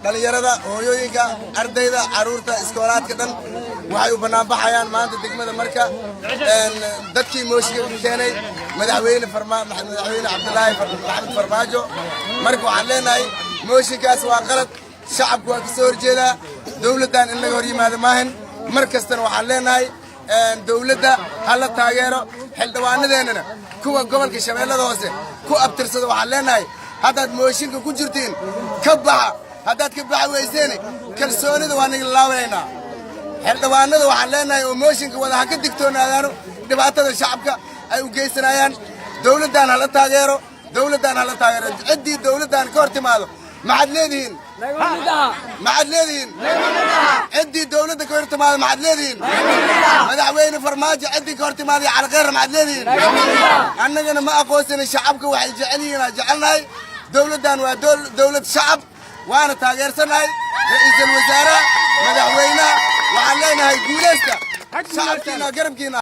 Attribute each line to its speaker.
Speaker 1: dhalinyarada hooyooyinka ardayda caruurta iskoolaadka dhan waxay u banaan baxayaan maanta degmada marka dadkii mooshiga keenay madaxweyne Cabdullaahi Maxamed Farmaajo marka waxaan leenahay mooshinkaas waa qalad shacabku waa ka soo horjeedaa dawladdan in laga hor yimaado maahan markastana waxaan leenahay dawladda hala taageero xildhibaanadeennana kuwa gobolka Shabeellada Hoose ku abtirsada waxaan leenahay haddaad mooshinka ku jirtiin ka baxa haddaad ka baxa weyseen kalsoonida waan idin laaweynaa xildhibaanada waxaan leenahay oo mooshinka wada ha ka digtoonaadaan dhibaatada shacabka ay u geysanayaan dawladdan hala taageero ciddii dawladdan ka hor timaado maxaad leedihiin ciddii dawladda ka hor timaado maxaad leedihiin madaxweyne Farmaajo ciddii ka hor timaado cali khayr maxaad leedihiin annagana ma aqoonsan shacabka waxay jecel yihiin jecelnahay dawladdan waa dawlad shacab waana taageersanahay ra'iisul wasaaraha madaxweynaha waxaan leenahay guuleysta shacabkiina garabkiina